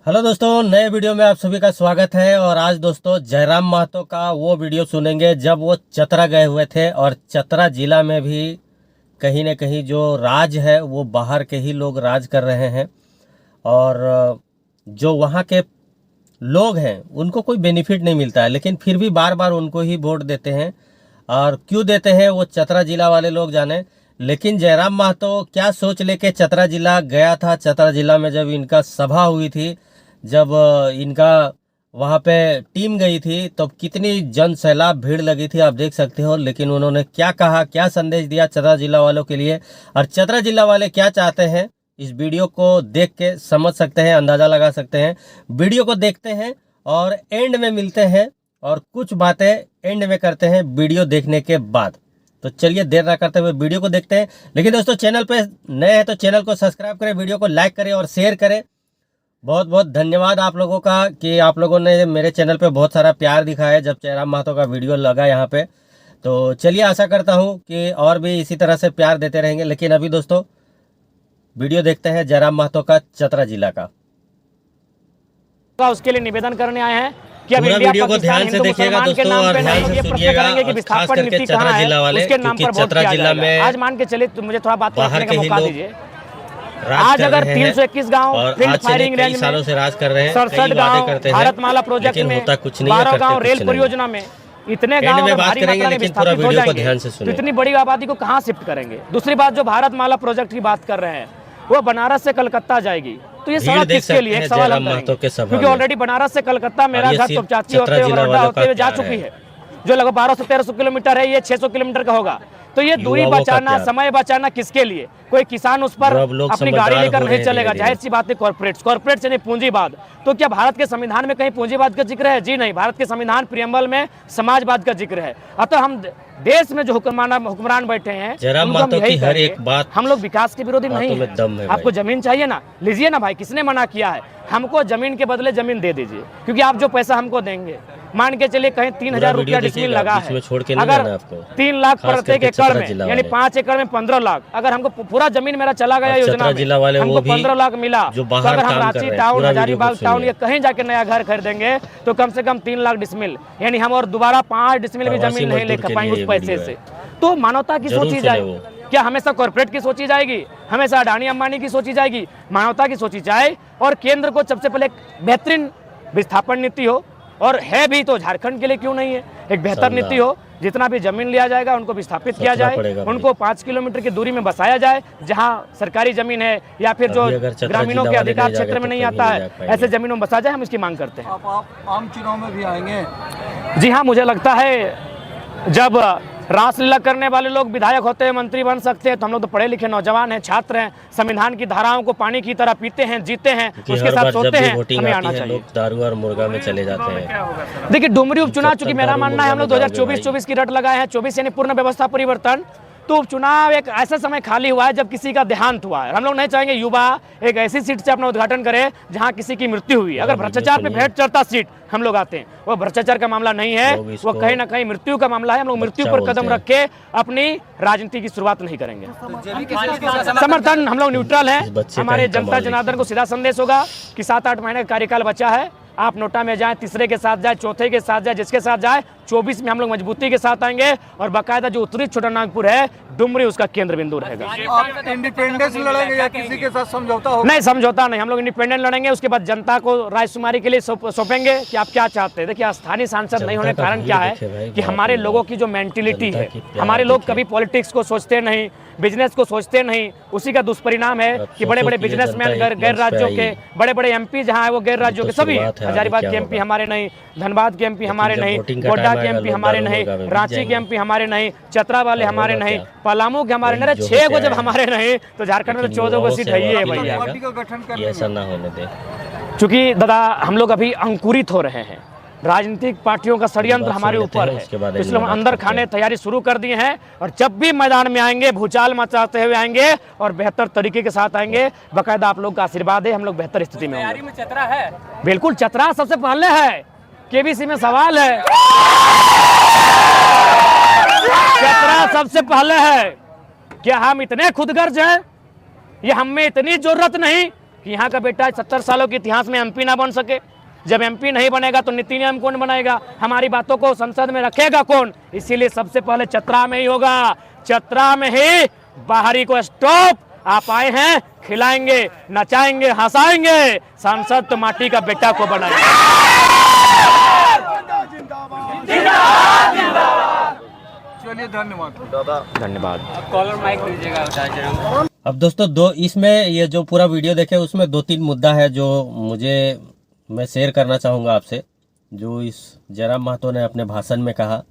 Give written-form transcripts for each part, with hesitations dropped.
Hello दोस्तों, नए video में आप सभी का स्वागत है। और आज दोस्तों जयराम महतो का वो वीडियो सुनेंगे जब वो चतरा गए हुए थे। और चतरा जिला में भी कहीं न कहीं जो राज है वो बाहर के ही लोग राज कर रहे हैं। और जो वहाँ के लोग हैं उनको कोई बेनिफिट नहीं मिलता है, लेकिन फिर भी बार बार उनको ही वोट देते हैं। और क्यों देते हैं वो चतरा जिला वाले लोग जाने। लेकिन जयराम महतो क्या सोच लेके चतरा जिला गया था। चतरा जिला में जब इनका सभा हुई थी, जब इनका वहाँ पे टीम गई थी, तो कितनी जन सैलाब भीड़ लगी थी, आप देख सकते हो। लेकिन उन्होंने क्या कहा, क्या संदेश दिया चतरा जिला वालों के लिए, और चतरा जिला वाले क्या चाहते हैं, इस वीडियो को देख के समझ सकते हैं, अंदाज़ा लगा सकते हैं। वीडियो को देखते हैं और एंड में मिलते हैं और कुछ बातें एंड में करते हैं वीडियो देखने के बाद। तो चलिए देर ना करते हुए वीडियो को देखते हैं। लेकिन दोस्तों चैनल पे नए हैं तो चैनल को सब्सक्राइब करें, वीडियो को लाइक करें और शेयर करें। बहुत बहुत धन्यवाद आप लोगों का कि आप लोगों ने मेरे चैनल पे बहुत सारा प्यार दिखाया जब जयराम महतो का वीडियो लगा यहाँ पे। तो चलिए आशा करता हूँ कि और भी इसी तरह से प्यार देते रहेंगे। लेकिन अभी दोस्तों वीडियो देखते हैं जयराम महतो का चतरा जिला का। उसके लिए निवेदन करने आए हैं कि अब पूरा इंडिया वीडियो को पाकिस्तान ध्यान से हिंदू देखिएगा मुसलमान के दोस्तों, नाम और पे ध्यान नहीं, से ये प्रश्न सुनिएगा, करेंगे कि खास विस्थापन करके नीति चतरा कहाँ जिला है, वाले, उसके नाम क्योंकि पर वोट चतरा किया जिला जाएगा। में आज मान के चलिए, तो मुझे थोड़ा बात बाहर रखने के का ही मौका लोग दीजिए। राज आज कर अगर रहे हैं 321 गांव और फील्ड आज से फायरिंग कई रेंज सालों में, से राज कर रहे हैं, 67 कई वादे गांव करते हैं, भारतमाला प्रोजेक्ट लेकिन में, होता कुछ नहीं है, 12 करते गांव कुछ रेल नहीं। परियोजना में, इतने एंड गांव में अगर बात भारी करेंगे, मात्रा में लेकिन पूरा विस्थापित हो वीडियो को जाएंगे ध्यान से तो सुनिए। इतनी बड़ी आबादी को कहाँ शिफ्ट करेंगे। दूसरी बात, जो भारतमाला प्रोजेक्ट की बात कर रहे हैं वो बनारस से कलकत्ता जाएगी, तो ये सड़क किसके लिए, एक सवाल हम करेंगे। क्योंकि ऑलरेडी बनारस से कलकत्ता मेरा घर तोपचाची होते हुए बड़ौदा होते हुए जा चुकी है, जो लगभग 1200 से 1300 किलोमीटर है, ये 600 किलोमीटर का होगा। तो ये दूरी बचाना, समय बचाना किसके लिए। कोई किसान उस पर अपनी गाड़ी लेकर नहीं चलेगा, जाहिर सी बात है। कॉर्पोरेट्स यानी पूंजीवाद। तो क्या भारत के संविधान में कहीं पूंजीवाद का जिक्र है? जी नहीं, भारत के संविधान प्रियम्बल में समाजवाद का जिक्र है। अतः हम देश में जो हुक्मरान बैठे हैं, जयराम महतो की हर एक बात, हम लोग विकास के विरोधी नहीं है। आपको जमीन चाहिए ना, लीजिए ना भाई, किसने मना किया है। हमको जमीन के बदले जमीन दे दीजिए, क्योंकि आप जो पैसा हमको देंगे, मान के चलिए कहीं 3000 रुपया डिसमिल लगा है, अगर 3 लाख प्रत्येक एकड़ में, यानी 5 एकड़ में 15 लाख, अगर हमको पूरा जमीन मेरा चला गया योजना में, हमको 15 लाख मिला, तो अगर हम रांची टाउन, हजारीबाग टाउन या कहीं जाके नया घर खरीदेंगे तो कम से कम 3 लाख डिसमिल, यानी हम और दोबारा 5 डिसमिल भी जमीन नहीं ले पाएंगे उस पैसे से। तो मानवता की सोची जाएगी क्या? हमेशा कॉर्पोरेट की सोची जाएगी, हमेशा अडानी अंबानी की सोची जाएगी? मानवता की सोची जाए। और केंद्र को सबसे पहले बेहतरीन विस्थापन नीति हो, और है भी तो झारखंड के लिए क्यों नहीं है, एक बेहतर नीति हो। जितना भी जमीन लिया जाएगा उनको विस्थापित किया जाए, उनको 5 किलोमीटर की दूरी में बसाया जाए, जहां सरकारी जमीन है या फिर जो ग्रामीणों के अधिकार क्षेत्र में नहीं आता है, ऐसे जमीनों में बसा जाए। हम इसकी मांग करते हैं। आप आम चुनाव में भी आएंगे? जी हाँ, मुझे लगता है जब रासलीला करने वाले लोग विधायक होते हैं, मंत्री बन सकते हैं, तो हम लोग तो पढ़े लिखे नौजवान हैं, छात्र हैं, संविधान की धाराओं को पानी की तरह पीते हैं, जीते हैं, उसके साथ सोते हैं। हमें आना चाहिए। लोग दारू और मुर्गा में चले जाते हैं। देखिए, डुमरी उपचुनाव, चूंकि मेरा मानना है हम लोग 2024 की रट लगाए हैं, 24 यानी पूर्ण व्यवस्था परिवर्तन। तो उपचुनाव एक ऐसा समय खाली हुआ है जब किसी का देहांत हुआ है। हम लोग नहीं चाहेंगे युवा एक ऐसी सीट से अपना उद्घाटन करे जहां किसी की मृत्यु हुई। अगर भ्रष्टाचार पे भेंट चढ़ता सीट हम लोग आते हैं, वो भ्रष्टाचार का मामला नहीं है, वो कहीं ना कहीं मृत्यु का मामला है। हम लोग मृत्यु पर कदम रख के अपनी राजनीति की शुरुआत नहीं करेंगे। समर्थन, हम लोग न्यूट्रल हैं। हमारे जनता जनार्दन को सीधा संदेश होगा कि 7-8 महीने का कार्यकाल बचा है, आप नोटा में जाए, तीसरे के साथ जाए, चौथे के साथ जाए, जिसके साथ जाए, 24 में हम लोग मजबूती के साथ आएंगे। और बाकायदा जो उत्तरी छोटा नागपुर है, डुमरी उसका केंद्र बिंदु रहेगा। आप इंडिपेंडेंस लड़ेंगे या किसी के साथ समझौता होगा? नहीं, समझौता नहीं, हम लोग इंडिपेंडेंट लड़ेंगे। उसके बाद जनता को रायशुमारी के लिए सौंपेंगे कि आप क्या चाहते हैं। देखिए, स्थानीय सांसद नहीं होने का कारण क्या है कि हमारे लोगों की जो मेंटिलिटी है, हमारे लोग कभी पॉलिटिक्स को सोचते नहीं, बिजनेस को सोचते नहीं। उसी का दुष्परिणाम है कि बड़े बड़े बिजनेसमैन गैर राज्यों के, बड़े बड़े एमपी जहाँ है वो गैर राज्यों के सभी हैं। हजारीबाग के एमपी हमारे नहीं, धनबाद के एमपी हमारे नहीं, गोड्डा के एमपी हमारे नहीं, रांची के एमपी हमारे नहीं, चतरा वाले हमारे नहीं, पलामू के हमारे नहीं। 6 को जब हमारे नहीं तो झारखंड में तो 14 को सीट है ही भैया। ऐसा ना होने दे। चूंकि दादा हम लोग अभी अंकुरित हो रहे हैं, राजनीतिक पार्टियों का षड्यंत्र हमारे ऊपर है, इसलिए हम अंदर खाने तैयारी शुरू कर दिए हैं। और जब भी मैदान में आएंगे भूचाल मचाते हुए आएंगे और बेहतर तरीके के साथ आएंगे। बाकायदा आप लोग का आशीर्वाद है, हम लोग बेहतर स्थिति में होंगे। चतरा है, बिल्कुल चतरा सबसे पहले है। केबीसी में सवाल है, चतरा सबसे पहले है। क्या हम इतने खुदगर्ज हैं या हम में इतनी जरूरत नहीं कि यहाँ का बेटा 70 सालों के इतिहास में एमपी ना बन सके? जब एमपी नहीं बनेगा तो नीति नियम कौन बनाएगा? हमारी बातों को संसद में रखेगा कौन? इसीलिए सबसे पहले चतरा में ही होगा, चतरा में ही बाहरी को स्टॉप। आप आए हैं, खिलाएंगे, नचाएंगे, हंसाएंगे, सांसद तो माटी का बेटा को बनाएंगे। चलिए धन्यवाद। धन्यवाद। कॉलर माइक लीजिएगा। अब दोस्तों इसमें ये जो पूरा वीडियो देखे उसमें 2-3 मुद्दा है जो मैं शेयर करना चाहूँगा आपसे। जो इस जयराम महतो ने अपने भाषण में कहा,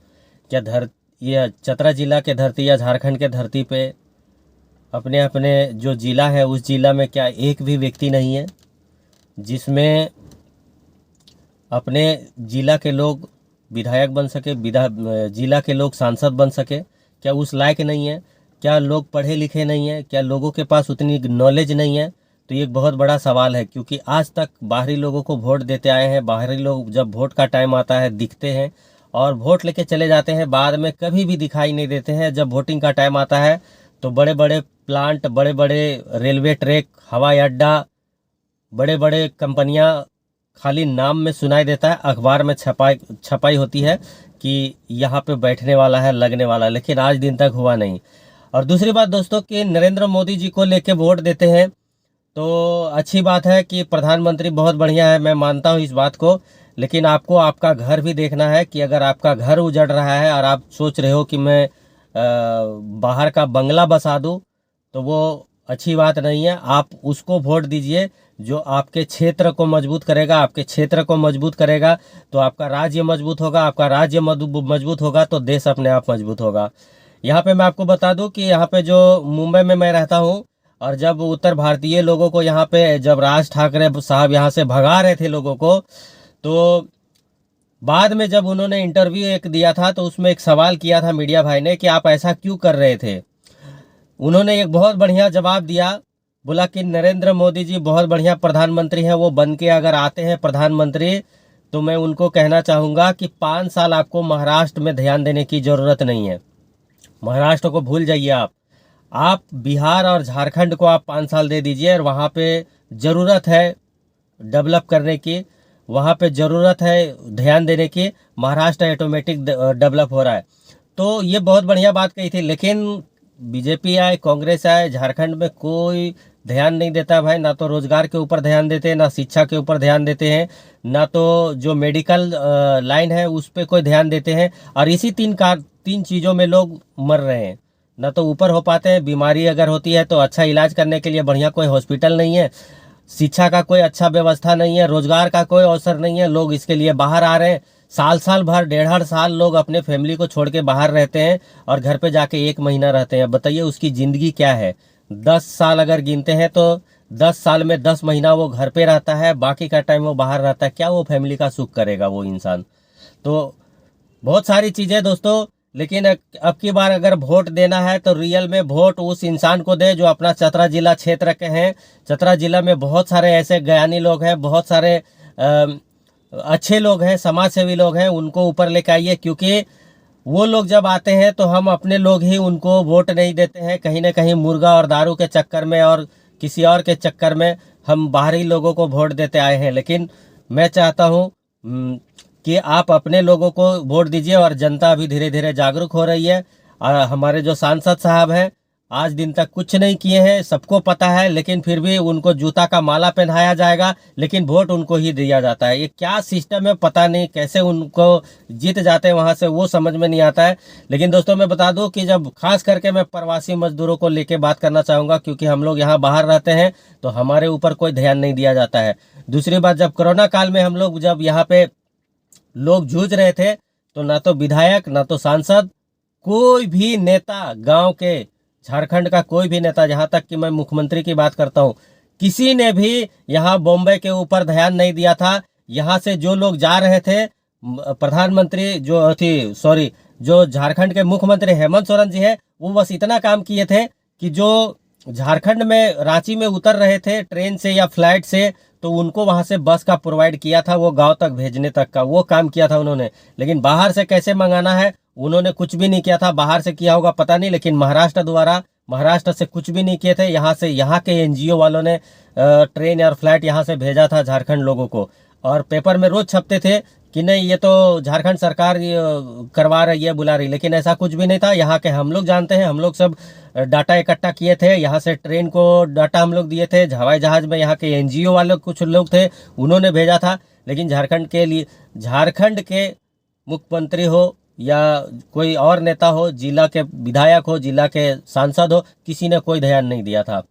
क्या ये चतरा जिला के धरती या झारखंड के धरती पे अपने अपने जो जिला है उस जिला में क्या एक भी व्यक्ति नहीं है जिसमें अपने जिला के लोग विधायक बन सके, जिला के लोग सांसद बन सके? क्या उस लायक नहीं है? क्या लोग पढ़े लिखे नहीं हैं? क्या लोगों के पास उतनी नॉलेज नहीं है? तो ये एक बहुत बड़ा सवाल है, क्योंकि आज तक बाहरी लोगों को वोट देते आए हैं। बाहरी लोग जब वोट का टाइम आता है दिखते हैं और वोट लेके चले जाते हैं, बाद में कभी भी दिखाई नहीं देते हैं। जब वोटिंग का टाइम आता है तो बड़े बड़े प्लांट, बड़े बड़े रेलवे ट्रैक, हवाई अड्डा, बड़े बड़े कंपनियां खाली नाम में सुनाई देता है, अखबार में छपाई होती है कि यहाँ पे बैठने वाला है, लगने वाला है, लेकिन आज दिन तक हुआ नहीं। और दूसरी बात दोस्तों कि नरेंद्र मोदी जी को लेके वोट देते हैं तो अच्छी बात है कि प्रधानमंत्री बहुत बढ़िया है, मैं मानता हूँ इस बात को, लेकिन आपको आपका घर भी देखना है कि अगर आपका घर उजड़ रहा है और आप सोच रहे हो कि मैं बाहर का बंगला बसा दूं, तो वो अच्छी बात नहीं है। आप उसको वोट दीजिए जो आपके क्षेत्र को मजबूत करेगा। आपके क्षेत्र को मजबूत करेगा तो आपका राज्य मजबूत होगा, आपका राज्य मजबूत होगा तो देश अपने आप मजबूत होगा। यहाँ पे मैं आपको बता दूं कि यहाँ पे जो मुंबई में मैं रहता हूँ, और जब उत्तर भारतीय लोगों को यहाँ पे जब राज ठाकरे साहब यहाँ से भगा रहे थे लोगों को, तो बाद में जब उन्होंने इंटरव्यू एक दिया था तो उसमें एक सवाल किया था मीडिया भाई ने कि आप ऐसा क्यों कर रहे थे। उन्होंने एक बहुत बढ़िया जवाब दिया, बोला कि नरेंद्र मोदी जी बहुत बढ़िया प्रधानमंत्री हैं, वो बन के अगर आते हैं प्रधानमंत्री तो मैं उनको कहना चाहूँगा कि 5 साल आपको महाराष्ट्र में ध्यान देने की ज़रूरत नहीं है। महाराष्ट्र को भूल जाइए आप बिहार और झारखंड को आप 5 साल दे दीजिए, और वहाँ पे ज़रूरत है डेवलप करने की, वहाँ पे ज़रूरत है ध्यान देने की। महाराष्ट्र ऑटोमेटिक डेवलप हो रहा है। तो ये बहुत बढ़िया बात कही थी, लेकिन बीजेपी आए, कांग्रेस आए, झारखंड में कोई ध्यान नहीं देता भाई। ना तो रोजगार के ऊपर ध्यान देते हैं, ना शिक्षा के ऊपर ध्यान देते हैं, ना तो जो मेडिकल लाइन है उस पर कोई ध्यान देते हैं। और इसी 3 चीज़ों में लोग मर रहे हैं। ना तो ऊपर हो पाते हैं, बीमारी अगर होती है तो अच्छा इलाज करने के लिए बढ़िया कोई हॉस्पिटल नहीं है, शिक्षा का कोई अच्छा व्यवस्था नहीं है, रोजगार का कोई अवसर नहीं है। लोग इसके लिए बाहर आ रहे हैं, साल भर 1.5 साल लोग अपने फैमिली को छोड़ के बाहर रहते हैं और घर पे जाके 1 महीना रहते हैं। बताइए उसकी ज़िंदगी क्या है। 10 साल अगर गिनते हैं तो 10 साल में 10 महीना वो घर पे रहता है, बाकी का टाइम वो बाहर रहता है। क्या वो फैमिली का सुख करेगा वो इंसान? तो बहुत सारी चीज़ें दोस्तों, लेकिन अब की बार अगर वोट देना है तो रियल में वोट उस इंसान को दे जो अपना चतरा जिला क्षेत्र के हैं। चतरा जिला में बहुत सारे ऐसे ज्ञानी लोग हैं, बहुत सारे अच्छे लोग हैं, समाज सेवी लोग हैं, उनको ऊपर लेके आइए, क्योंकि वो लोग जब आते हैं तो हम अपने लोग ही उनको वोट नहीं देते हैं। कहीं ना कहीं मुर्गा और दारू के चक्कर में और किसी और के चक्कर में हम बाहरी लोगों को वोट देते आए हैं। लेकिन मैं चाहता हूँ कि आप अपने लोगों को वोट दीजिए, और जनता अभी धीरे धीरे जागरूक हो रही है। हमारे जो सांसद साहब हैं आज दिन तक कुछ नहीं किए हैं, सबको पता है, लेकिन फिर भी उनको जूता का माला पहनाया जाएगा, लेकिन वोट उनको ही दिया जाता है। ये क्या सिस्टम है पता नहीं, कैसे उनको जीत जाते हैं वहाँ से, वो समझ में नहीं आता है। लेकिन दोस्तों मैं बता दूं कि जब खास करके मैं प्रवासी मजदूरों को लेके बात करना चाहूँगा, क्योंकि हम लोग यहाँ बाहर रहते हैं तो हमारे ऊपर कोई ध्यान नहीं दिया जाता है। दूसरी बात, जब कोरोना काल में हम लोग जब यहाँ पे लोग जूझ रहे थे तो ना तो विधायक, ना तो सांसद, कोई भी नेता, गांव के झारखंड का कोई भी नेता, जहां तक कि मैं मुख्यमंत्री की बात करता हूं, किसी ने भी यहां बॉम्बे के ऊपर ध्यान नहीं दिया था। यहां से जो लोग जा रहे थे, प्रधानमंत्री जो झारखंड के मुख्यमंत्री हेमंत सोरेन जी है, वो बस इतना काम किए थे कि जो झारखंड में रांची में उतर रहे थे ट्रेन से या फ्लाइट से, तो उनको वहां से बस का प्रोवाइड किया था, वो गांव तक भेजने तक का वो काम किया था उन्होंने। लेकिन बाहर से कैसे मंगाना है उन्होंने कुछ भी नहीं किया था। बाहर से किया होगा पता नहीं, लेकिन महाराष्ट्र द्वारा महाराष्ट्र से कुछ भी नहीं किए थे। यहाँ से यहाँ के एनजीओ वालों ने ट्रेन और फ्लाइट यहाँ से भेजा था झारखंड लोगों को, और पेपर में रोज छपते थे कि नहीं ये तो झारखंड सरकार करवा रही है, बुला रही, लेकिन ऐसा कुछ भी नहीं था। यहाँ के हम लोग जानते हैं, हम लोग सब डाटा इकट्ठा किए थे, यहाँ से ट्रेन को डाटा हम लोग दिए थे, हवाई जहाज में यहाँ के एनजीओ वाले कुछ लोग थे, उन्होंने भेजा था। लेकिन झारखंड के लिए, झारखंड के मुख्यमंत्री हो या कोई और नेता हो, जिला के विधायक हो, जिला के सांसद हो, किसी ने कोई ध्यान नहीं दिया था।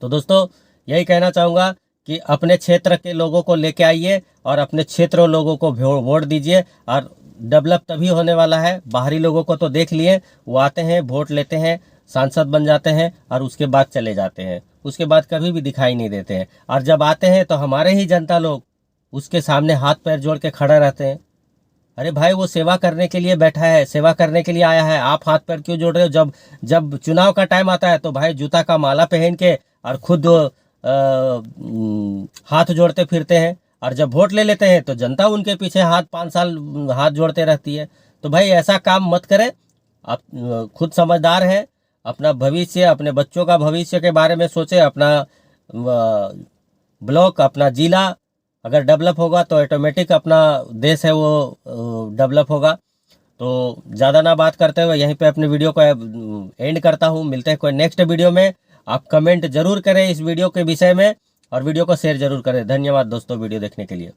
तो दोस्तों यही कहना चाहूँगा कि अपने क्षेत्र के लोगों को लेके आइए और अपने क्षेत्र लोगों को वोट दीजिए, और डेवलप तभी होने वाला है। बाहरी लोगों को तो देख लिए, वो आते हैं, वोट लेते हैं, सांसद बन जाते हैं और उसके बाद चले जाते हैं, उसके बाद कभी भी दिखाई नहीं देते हैं। और जब आते हैं तो हमारे ही जनता लोग उसके सामने हाथ पैर जोड़ के खड़ा रहते हैं। अरे भाई वो सेवा करने के लिए बैठा है, सेवा करने के लिए आया है, आप हाथ पैर क्यों जोड़ रहे हो? जब चुनाव का टाइम आता है तो भाई जूता का माला पहन के और खुद हाथ जोड़ते फिरते हैं, और जब वोट ले लेते हैं तो जनता उनके पीछे 5 साल हाथ जोड़ते रहती है। तो भाई ऐसा काम मत करें। आप खुद समझदार हैं, अपना भविष्य, अपने बच्चों का भविष्य के बारे में सोचें। अपना ब्लॉक, अपना जिला अगर डेवलप होगा तो ऑटोमेटिक अपना देश है वो डेवलप होगा। तो ज़्यादा ना बात करते हुए यहीं पे अपने वीडियो को एंड करता हूँ। मिलते हैं कोई नेक्स्ट वीडियो में। आप कमेंट जरूर करें इस वीडियो के विषय में और वीडियो को शेयर जरूर करें। धन्यवाद दोस्तों वीडियो देखने के लिए।